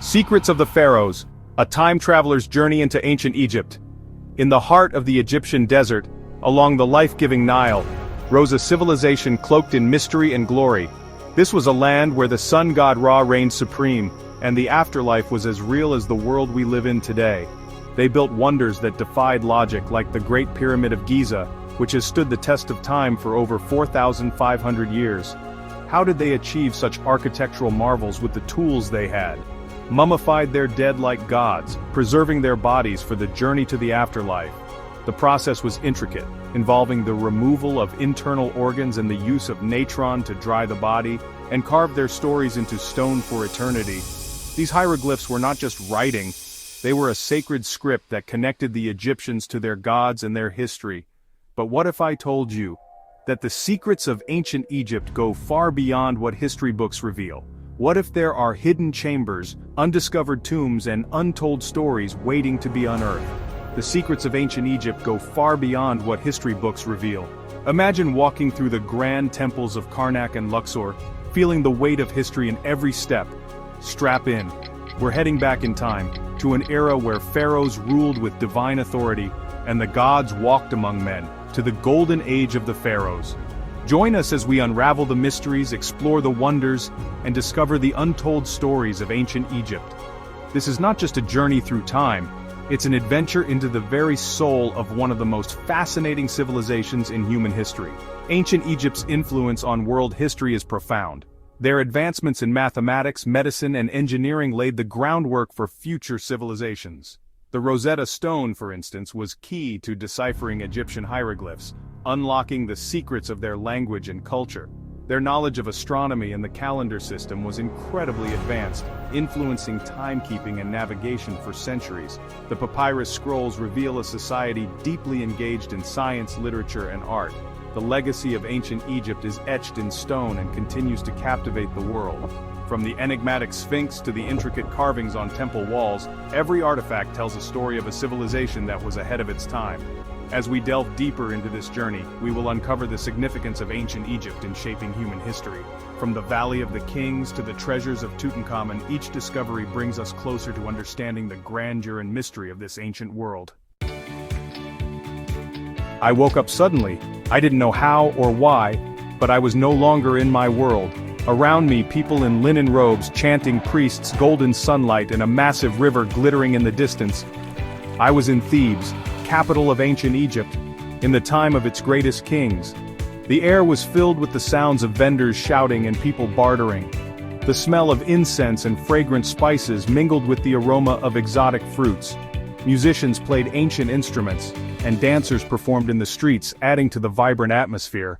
Secrets of the Pharaohs, a time traveler's journey into ancient Egypt. In the heart of the Egyptian desert, along the life-giving Nile, rose a civilization cloaked in mystery and glory. This was a land where the sun god Ra reigned supreme, and the afterlife was as real as the world we live in today. They built wonders that defied logic, like the Great Pyramid of Giza, which has stood the test of time for over 4,500 years. How did they achieve such architectural marvels with the tools they had? Mummified their dead like gods, preserving their bodies for the journey to the afterlife. The process was intricate, involving the removal of internal organs and the use of natron to dry the body, and carved their stories into stone for eternity. These hieroglyphs were not just writing, they were a sacred script that connected the Egyptians to their gods and their history. But what if I told you that the secrets of ancient Egypt go far beyond what history books reveal? What if there are hidden chambers, undiscovered tombs, and untold stories waiting to be unearthed? The secrets of ancient Egypt go far beyond what history books reveal. Imagine walking through the grand temples of Karnak and Luxor, feeling the weight of history in every step. Strap in. We're heading back in time, to an era where pharaohs ruled with divine authority, and the gods walked among men, to the golden age of the pharaohs. Join us as we unravel the mysteries, explore the wonders, and discover the untold stories of ancient Egypt. This is not just a journey through time, it's an adventure into the very soul of one of the most fascinating civilizations in human history. Ancient Egypt's influence on world history is profound. Their advancements in mathematics, medicine, and engineering laid the groundwork for future civilizations. The Rosetta Stone, for instance, was key to deciphering Egyptian hieroglyphs, unlocking the secrets of their language and culture. Their knowledge of astronomy and the calendar system was incredibly advanced, influencing timekeeping and navigation for centuries. The papyrus scrolls reveal a society deeply engaged in science, literature, and art. The legacy of ancient Egypt is etched in stone and continues to captivate the world. From the enigmatic Sphinx to the intricate carvings on temple walls, every artifact tells a story of a civilization that was ahead of its time. As we delve deeper into this journey, we will uncover the significance of ancient Egypt in shaping human history. From the Valley of the Kings to the treasures of Tutankhamun, each discovery brings us closer to understanding the grandeur and mystery of this ancient world. I woke up suddenly. I didn't know how or why, but I was no longer in my world. Around me, people in linen robes chanting priests, golden sunlight, and a massive river glittering in the distance. I was in Thebes, capital of ancient Egypt, in the time of its greatest kings. The air was filled with the sounds of vendors shouting and people bartering. The smell of incense and fragrant spices mingled with the aroma of exotic fruits. Musicians played ancient instruments, and dancers performed in the streets, adding to the vibrant atmosphere.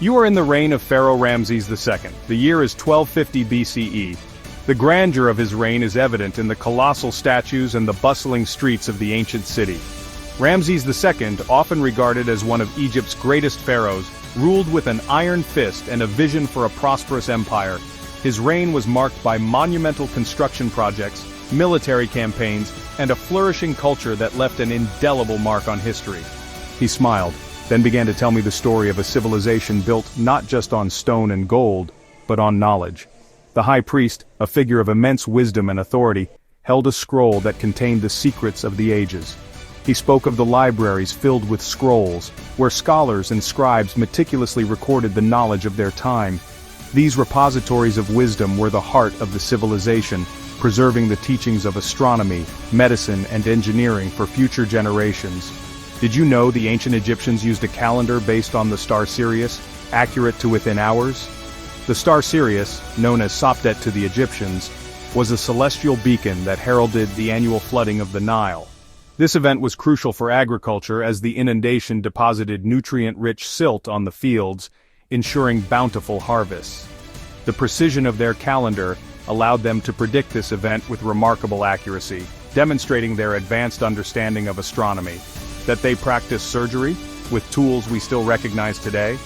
You are in the reign of Pharaoh Ramses II. The year is 1250 BCE. The grandeur of his reign is evident in the colossal statues and the bustling streets of the ancient city. Ramses II, often regarded as one of Egypt's greatest pharaohs, ruled with an iron fist and a vision for a prosperous empire. His reign was marked by monumental construction projects, military campaigns, and a flourishing culture that left an indelible mark on history. He smiled, then began to tell me the story of a civilization built not just on stone and gold, but on knowledge. The high priest, a figure of immense wisdom and authority, held a scroll that contained the secrets of the ages. He spoke of the libraries filled with scrolls, where scholars and scribes meticulously recorded the knowledge of their time. These repositories of wisdom were the heart of the civilization, preserving the teachings of astronomy, medicine, and engineering for future generations. Did you know the ancient Egyptians used a calendar based on the star Sirius, accurate to within hours? The star Sirius, known as Sopdet to the Egyptians, was a celestial beacon that heralded the annual flooding of the Nile. This event was crucial for agriculture as the inundation deposited nutrient-rich silt on the fields, ensuring bountiful harvests. The precision of their calendar allowed them to predict this event with remarkable accuracy, demonstrating their advanced understanding of astronomy. That they practiced surgery, with tools we still recognize today.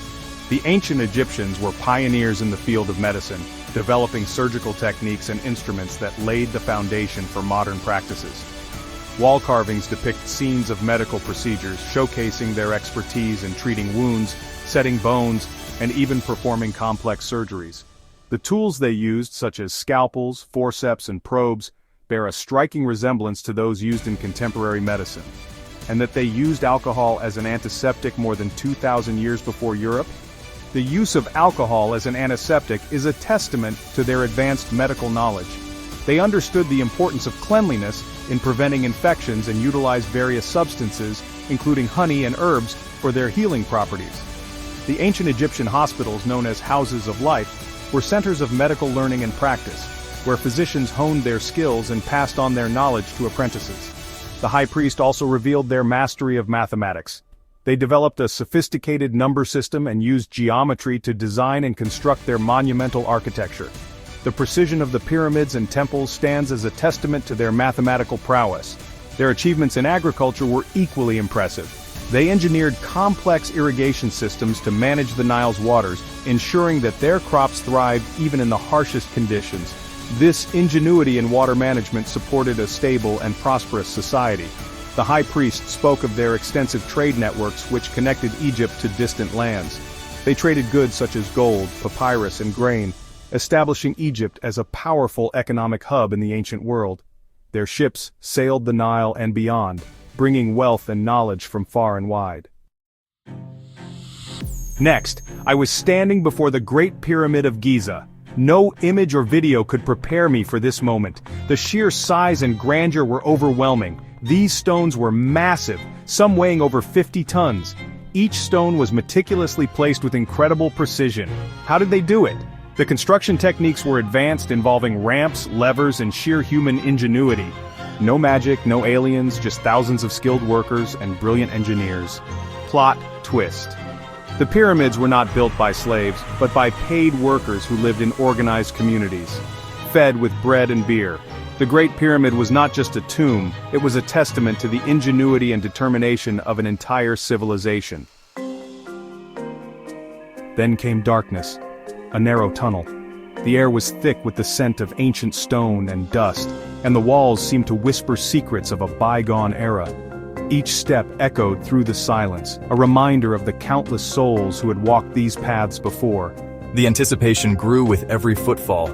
The ancient Egyptians were pioneers in the field of medicine, developing surgical techniques and instruments that laid the foundation for modern practices. Wall carvings depict scenes of medical procedures, showcasing their expertise in treating wounds, setting bones, and even performing complex surgeries. The tools they used, such as scalpels, forceps, and probes, bear a striking resemblance to those used in contemporary medicine. And that they used alcohol as an antiseptic more than 2,000 years before Europe? The use of alcohol as an antiseptic is a testament to their advanced medical knowledge. They understood the importance of cleanliness in preventing infections and utilized various substances, including honey and herbs, for their healing properties. The ancient Egyptian hospitals, known as houses of life, were centers of medical learning and practice, where physicians honed their skills and passed on their knowledge to apprentices. The high priest also revealed their mastery of mathematics. They developed a sophisticated number system and used geometry to design and construct their monumental architecture. The precision of the pyramids and temples stands as a testament to their mathematical prowess. Their achievements in agriculture were equally impressive. They engineered complex irrigation systems to manage the Nile's waters, ensuring that their crops thrived even in the harshest conditions. This ingenuity in water management supported a stable and prosperous society. The high priest spoke of their extensive trade networks which connected Egypt to distant lands. They traded goods such as gold, papyrus, and grain, establishing Egypt as a powerful economic hub in the ancient world. Their ships sailed the Nile and beyond, bringing wealth and knowledge from far and wide. Next, I was standing before the Great Pyramid of Giza. No image or video could prepare me for this moment. The sheer size and grandeur were overwhelming. These stones were massive, some weighing over 50 tons. Each stone was meticulously placed with incredible precision. How did they do it? The construction techniques were advanced, involving ramps, levers, and sheer human ingenuity. No magic, no aliens, just thousands of skilled workers and brilliant engineers. Plot twist. The pyramids were not built by slaves, but by paid workers who lived in organized communities, fed with bread and beer. The Great Pyramid was not just a tomb, it was a testament to the ingenuity and determination of an entire civilization. Then came darkness, a narrow tunnel. The air was thick with the scent of ancient stone and dust, and the walls seemed to whisper secrets of a bygone era. Each step echoed through the silence, a reminder of the countless souls who had walked these paths before. The anticipation grew with every footfall,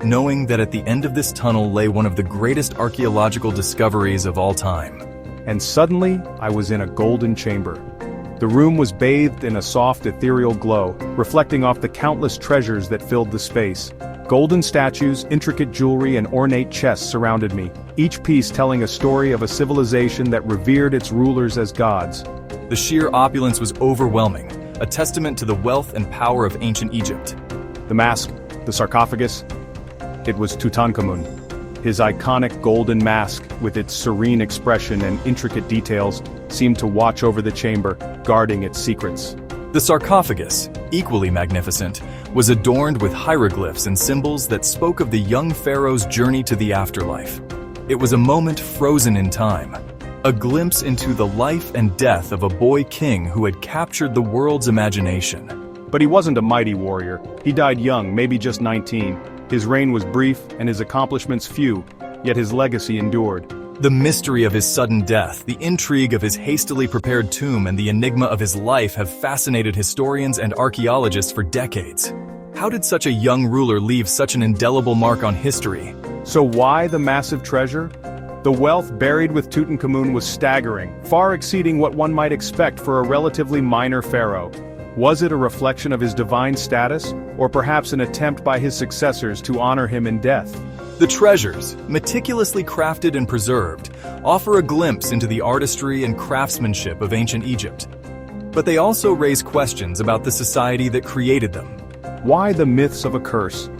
knowing that at the end of this tunnel lay one of the greatest archaeological discoveries of all time. And suddenly, I was in a golden chamber. The room was bathed in a soft ethereal glow, reflecting off the countless treasures that filled the space. Golden statues, intricate jewelry, and ornate chests surrounded me, each piece telling a story of a civilization that revered its rulers as gods. The sheer opulence was overwhelming, a testament to the wealth and power of ancient Egypt. The mask, the sarcophagus, it was Tutankhamun. His iconic golden mask, with its serene expression and intricate details, seemed to watch over the chamber, guarding its secrets. The sarcophagus, equally magnificent, was adorned with hieroglyphs and symbols that spoke of the young pharaoh's journey to the afterlife. It was a moment frozen in time, a glimpse into the life and death of a boy king who had captured the world's imagination. But he wasn't a mighty warrior. He died young, maybe just 19. His reign was brief and his accomplishments few, yet his legacy endured. The mystery of his sudden death, the intrigue of his hastily prepared tomb, and the enigma of his life have fascinated historians and archaeologists for decades. How did such a young ruler leave such an indelible mark on history? So why the massive treasure? The wealth buried with Tutankhamun was staggering, far exceeding what one might expect for a relatively minor pharaoh. Was it a reflection of his divine status, or perhaps an attempt by his successors to honor him in death? The treasures, meticulously crafted and preserved, offer a glimpse into the artistry and craftsmanship of ancient Egypt. But they also raise questions about the society that created them. Why the myths of a curse?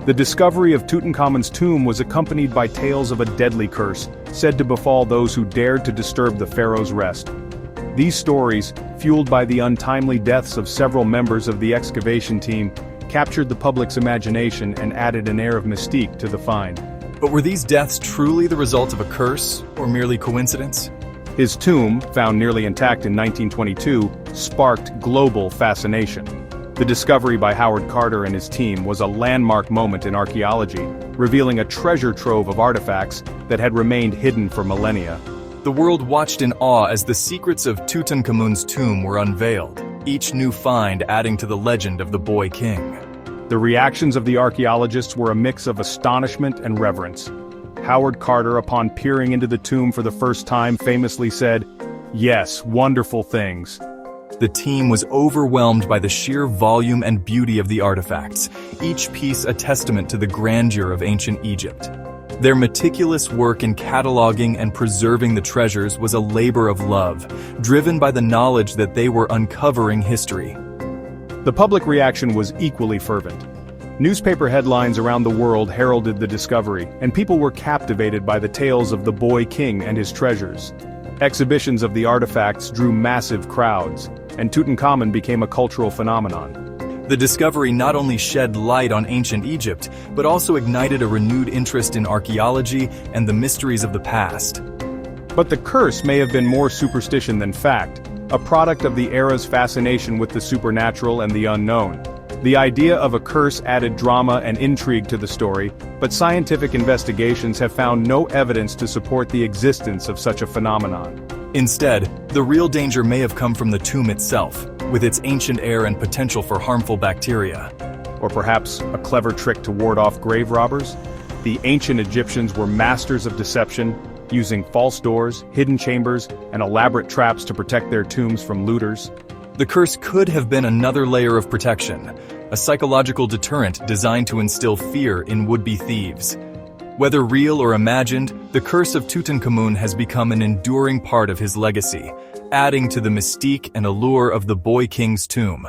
The discovery of Tutankhamun's tomb was accompanied by tales of a deadly curse, said to befall those who dared to disturb the pharaoh's rest. These stories, fueled by the untimely deaths of several members of the excavation team, captured the public's imagination and added an air of mystique to the find. But were these deaths truly the result of a curse, or merely coincidence? His tomb, found nearly intact in 1922, sparked global fascination. The discovery by Howard Carter and his team was a landmark moment in archaeology, revealing a treasure trove of artifacts that had remained hidden for millennia. The world watched in awe as the secrets of Tutankhamun's tomb were unveiled, each new find adding to the legend of the boy king. The reactions of the archaeologists were a mix of astonishment and reverence. Howard Carter, upon peering into the tomb for the first time, famously said, "Yes, wonderful things." The team was overwhelmed by the sheer volume and beauty of the artifacts, each piece a testament to the grandeur of ancient Egypt. Their meticulous work in cataloging and preserving the treasures was a labor of love, driven by the knowledge that they were uncovering history. The public reaction was equally fervent. Newspaper headlines around the world heralded the discovery, and people were captivated by the tales of the boy king and his treasures. Exhibitions of the artifacts drew massive crowds, and Tutankhamun became a cultural phenomenon. The discovery not only shed light on ancient Egypt, but also ignited a renewed interest in archaeology and the mysteries of the past. But the curse may have been more superstition than fact, a product of the era's fascination with the supernatural and the unknown. The idea of a curse added drama and intrigue to the story, but scientific investigations have found no evidence to support the existence of such a phenomenon. Instead, the real danger may have come from the tomb itself, with its ancient air and potential for harmful bacteria. Or perhaps a clever trick to ward off grave robbers? The ancient Egyptians were masters of deception, using false doors, hidden chambers, and elaborate traps to protect their tombs from looters. The curse could have been another layer of protection, a psychological deterrent designed to instill fear in would-be thieves. Whether real or imagined, the curse of Tutankhamun has become an enduring part of his legacy, adding to the mystique and allure of the boy king's tomb.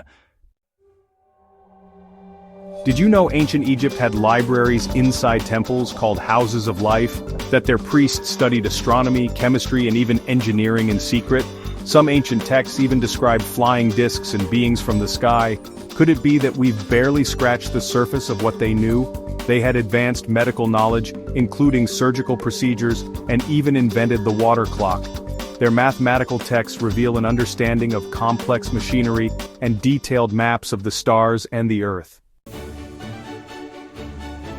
Did you know ancient Egypt had libraries inside temples called houses of life, that their priests studied astronomy, chemistry, and even engineering in secret? Some ancient texts even describe flying discs and beings from the sky. Could it be that we've barely scratched the surface of what they knew? They had advanced medical knowledge, including surgical procedures, and even invented the water clock. Their mathematical texts reveal an understanding of complex machinery and detailed maps of the stars and the Earth.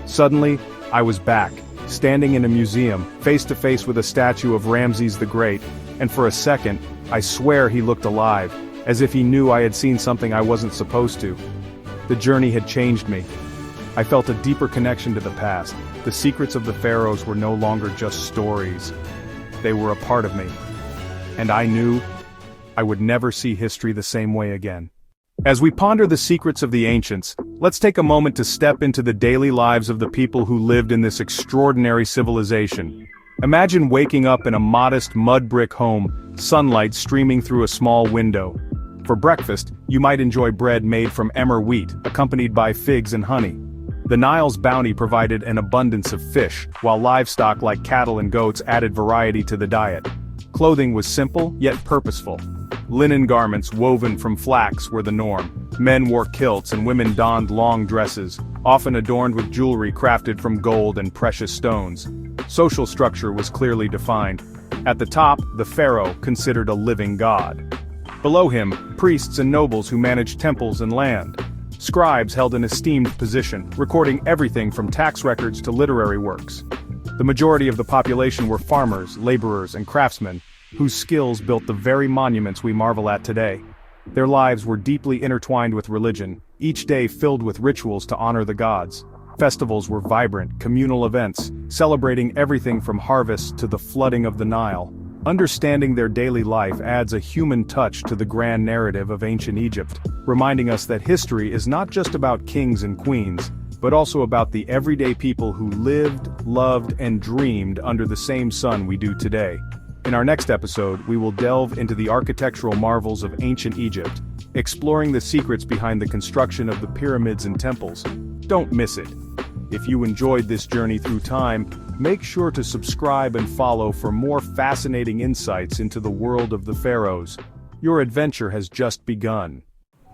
Suddenly, I was back, standing in a museum, face to face with a statue of Ramses the Great, and for a second, I swear he looked alive, as if he knew I had seen something I wasn't supposed to. The journey had changed me. I felt a deeper connection to the past. The secrets of the pharaohs were no longer just stories. They were a part of me. And I knew I would never see history the same way again. As we ponder the secrets of the ancients, let's take a moment to step into the daily lives of the people who lived in this extraordinary civilization. Imagine waking up in a modest mud brick home, sunlight streaming through a small window. For breakfast, you might enjoy bread made from emmer wheat, accompanied by figs and honey. The Nile's bounty provided an abundance of fish, while livestock like cattle and goats added variety to the diet. Clothing was simple, yet purposeful. Linen garments woven from flax were the norm. Men wore kilts and women donned long dresses, often adorned with jewelry crafted from gold and precious stones. Social structure was clearly defined. At the top, the pharaoh, considered a living god. Below him, priests and nobles who managed temples and land. Scribes held an esteemed position, recording everything from tax records to literary works. The majority of the population were farmers, laborers, and craftsmen, whose skills built the very monuments we marvel at today. Their lives were deeply intertwined with religion, each day filled with rituals to honor the gods. Festivals were vibrant, communal events, celebrating everything from harvests to the flooding of the Nile. Understanding their daily life adds a human touch to the grand narrative of ancient Egypt, reminding us that history is not just about kings and queens, but also about the everyday people who lived, loved, and dreamed under the same sun we do today. In our next episode, we will delve into the architectural marvels of ancient Egypt, exploring the secrets behind the construction of the pyramids and temples. Don't miss it. If you enjoyed this journey through time, make sure to subscribe and follow for more fascinating insights into the world of the pharaohs. Your adventure has just begun.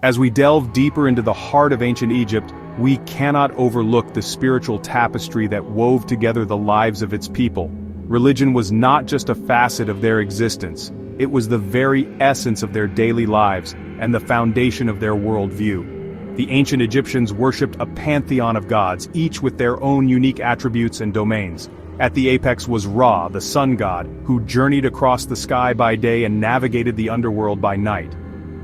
As we delve deeper into the heart of ancient Egypt, we cannot overlook the spiritual tapestry that wove together the lives of its people. Religion was not just a facet of their existence, it was the very essence of their daily lives and the foundation of their worldview. The ancient Egyptians worshipped a pantheon of gods, each with their own unique attributes and domains. At the apex was Ra, the sun god, who journeyed across the sky by day and navigated the underworld by night.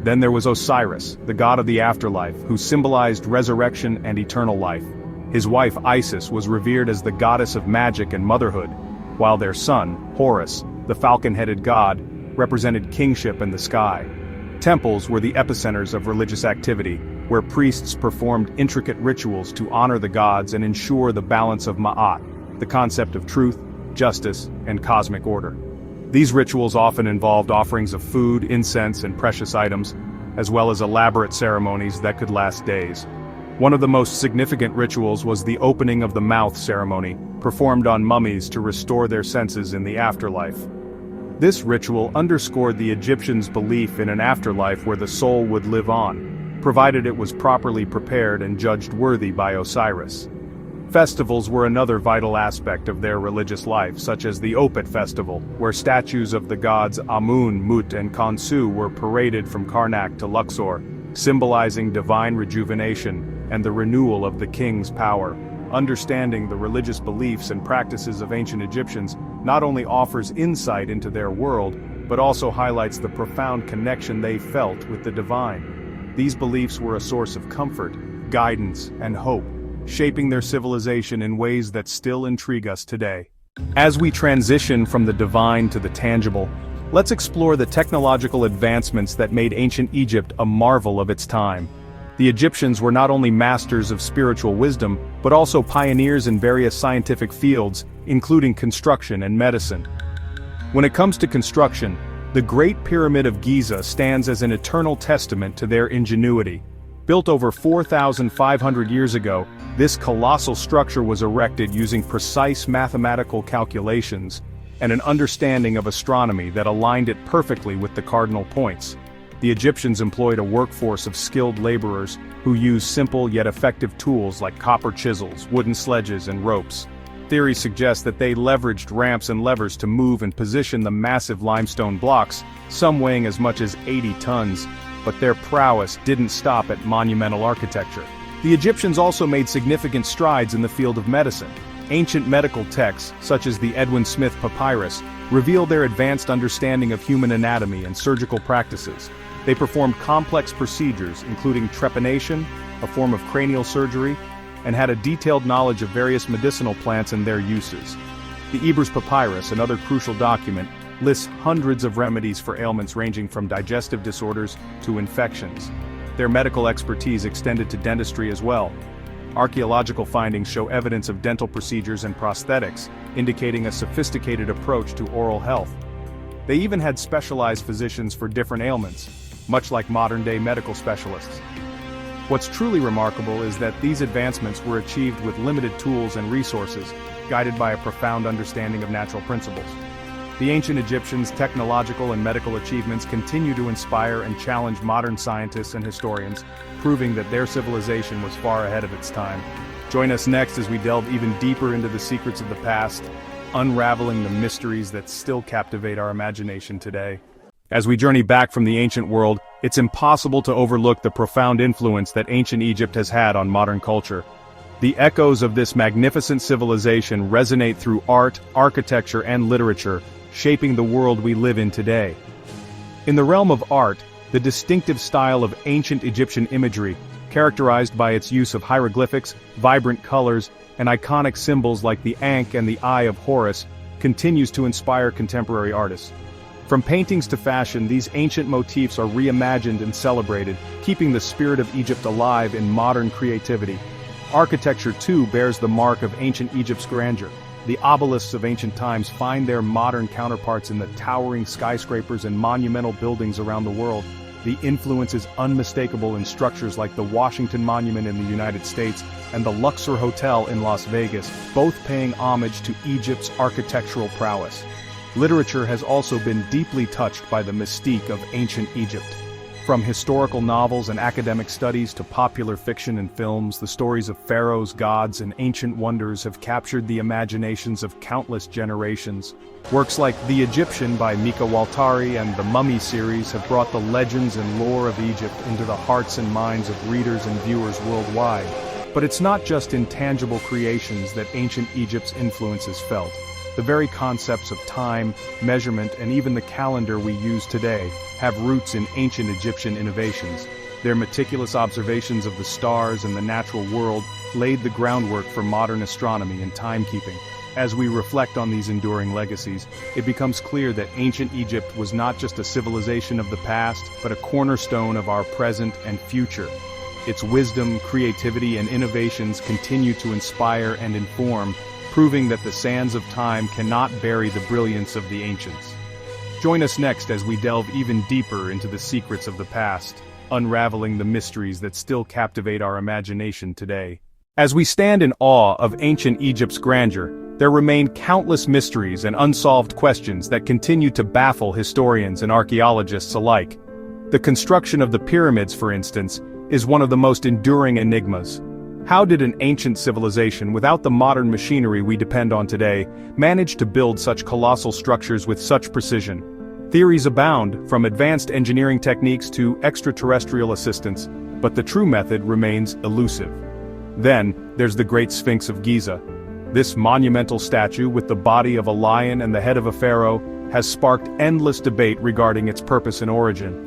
Then there was Osiris, the god of the afterlife, who symbolized resurrection and eternal life. His wife Isis was revered as the goddess of magic and motherhood, while their son, Horus, the falcon-headed god, represented kingship and the sky. Temples were the epicenters of religious activity, where priests performed intricate rituals to honor the gods and ensure the balance of Ma'at, the concept of truth, justice, and cosmic order. These rituals often involved offerings of food, incense, and precious items, as well as elaborate ceremonies that could last days. One of the most significant rituals was the opening of the mouth ceremony, performed on mummies to restore their senses in the afterlife. This ritual underscored the Egyptians' belief in an afterlife where the soul would live on, provided it was properly prepared and judged worthy by Osiris. Festivals were another vital aspect of their religious life, such as the Opet festival, where statues of the gods Amun, Mut, and Khonsu were paraded from Karnak to Luxor, symbolizing divine rejuvenation and the renewal of the king's power. Understanding the religious beliefs and practices of ancient Egyptians not only offers insight into their world, but also highlights the profound connection they felt with the divine. These beliefs were a source of comfort, guidance, and hope, shaping their civilization in ways that still intrigue us today. As we transition from the divine to the tangible, let's explore the technological advancements that made ancient Egypt a marvel of its time. The Egyptians were not only masters of spiritual wisdom, but also pioneers in various scientific fields, including construction and medicine. When it comes to construction, the Great Pyramid of Giza stands as an eternal testament to their ingenuity. Built over 4,500 years ago, this colossal structure was erected using precise mathematical calculations and an understanding of astronomy that aligned it perfectly with the cardinal points. The Egyptians employed a workforce of skilled laborers who used simple yet effective tools like copper chisels, wooden sledges, and ropes. Theory suggests that they leveraged ramps and levers to move and position the massive limestone blocks, some weighing as much as 80 tons, but their prowess didn't stop at monumental architecture. The Egyptians also made significant strides in the field of medicine. Ancient medical texts, such as the Edwin Smith Papyrus, reveal their advanced understanding of human anatomy and surgical practices. They performed complex procedures, including trepanation, a form of cranial surgery, and had a detailed knowledge of various medicinal plants and their uses. The Ebers Papyrus, another crucial document, lists hundreds of remedies for ailments ranging from digestive disorders to infections. Their medical expertise extended to dentistry as well. Archaeological findings show evidence of dental procedures and prosthetics, indicating a sophisticated approach to oral health. They even had specialized physicians for different ailments, much like modern-day medical specialists. What's truly remarkable is that these advancements were achieved with limited tools and resources, guided by a profound understanding of natural principles. The ancient Egyptians' technological and medical achievements continue to inspire and challenge modern scientists and historians, proving that their civilization was far ahead of its time. Join us next as we delve even deeper into the secrets of the past, unraveling the mysteries that still captivate our imagination today. As we journey back from the ancient world, it's impossible to overlook the profound influence that ancient Egypt has had on modern culture. The echoes of this magnificent civilization resonate through art, architecture, and literature, shaping the world we live in today. In the realm of art, the distinctive style of ancient Egyptian imagery, characterized by its use of hieroglyphics, vibrant colors, and iconic symbols like the Ankh and the Eye of Horus, continues to inspire contemporary artists. From paintings to fashion, these ancient motifs are reimagined and celebrated, keeping the spirit of Egypt alive in modern creativity. Architecture, too, bears the mark of ancient Egypt's grandeur. The obelisks of ancient times find their modern counterparts in the towering skyscrapers and monumental buildings around the world. The influence is unmistakable in structures like the Washington Monument in the United States and the Luxor Hotel in Las Vegas, both paying homage to Egypt's architectural prowess. Literature has also been deeply touched by the mystique of ancient Egypt. From historical novels and academic studies to popular fiction and films, the stories of pharaohs, gods, and ancient wonders have captured the imaginations of countless generations. Works like The Egyptian by Mika Waltari and the Mummy series have brought the legends and lore of Egypt into the hearts and minds of readers and viewers worldwide. But it's not just in tangible creations that ancient Egypt's influence is felt. The very concepts of time, measurement, and even the calendar we use today have roots in ancient Egyptian innovations. Their meticulous observations of the stars and the natural world laid the groundwork for modern astronomy and timekeeping. As we reflect on these enduring legacies, it becomes clear that ancient Egypt was not just a civilization of the past, but a cornerstone of our present and future. Its wisdom, creativity, and innovations continue to inspire and inform, proving that the sands of time cannot bury the brilliance of the ancients. Join us next as we delve even deeper into the secrets of the past, unraveling the mysteries that still captivate our imagination today. As we stand in awe of ancient Egypt's grandeur, there remain countless mysteries and unsolved questions that continue to baffle historians and archaeologists alike. The construction of the pyramids, for instance, is one of the most enduring enigmas. How did an ancient civilization, without the modern machinery we depend on today, manage to build such colossal structures with such precision? Theories abound, from advanced engineering techniques to extraterrestrial assistance, but the true method remains elusive. Then, there's the Great Sphinx of Giza. This monumental statue, with the body of a lion and the head of a pharaoh, has sparked endless debate regarding its purpose and origin.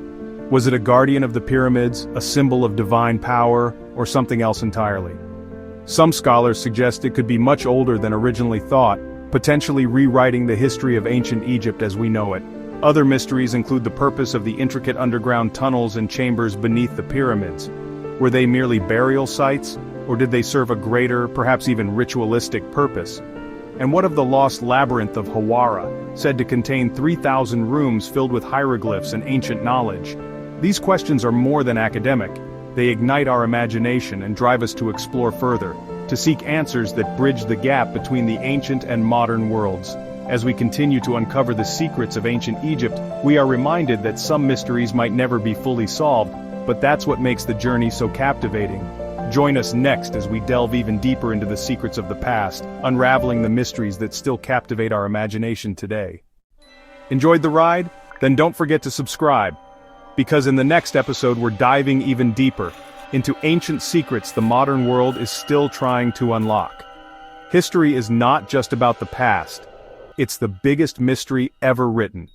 Was it a guardian of the pyramids, a symbol of divine power, or something else entirely? Some scholars suggest it could be much older than originally thought, potentially rewriting the history of ancient Egypt as we know it. Other mysteries include the purpose of the intricate underground tunnels and chambers beneath the pyramids. Were they merely burial sites, or did they serve a greater, perhaps even ritualistic purpose? And what of the lost labyrinth of Hawara, said to contain 3,000 rooms filled with hieroglyphs and ancient knowledge? These questions are more than academic. They ignite our imagination and drive us to explore further, to seek answers that bridge the gap between the ancient and modern worlds. As we continue to uncover the secrets of ancient Egypt, we are reminded that some mysteries might never be fully solved, but that's what makes the journey so captivating. Join us next as we delve even deeper into the secrets of the past, unraveling the mysteries that still captivate our imagination today. Enjoyed the ride? Then don't forget to subscribe, because in the next episode we're diving even deeper into ancient secrets the modern world is still trying to unlock. History is not just about the past, it's the biggest mystery ever written.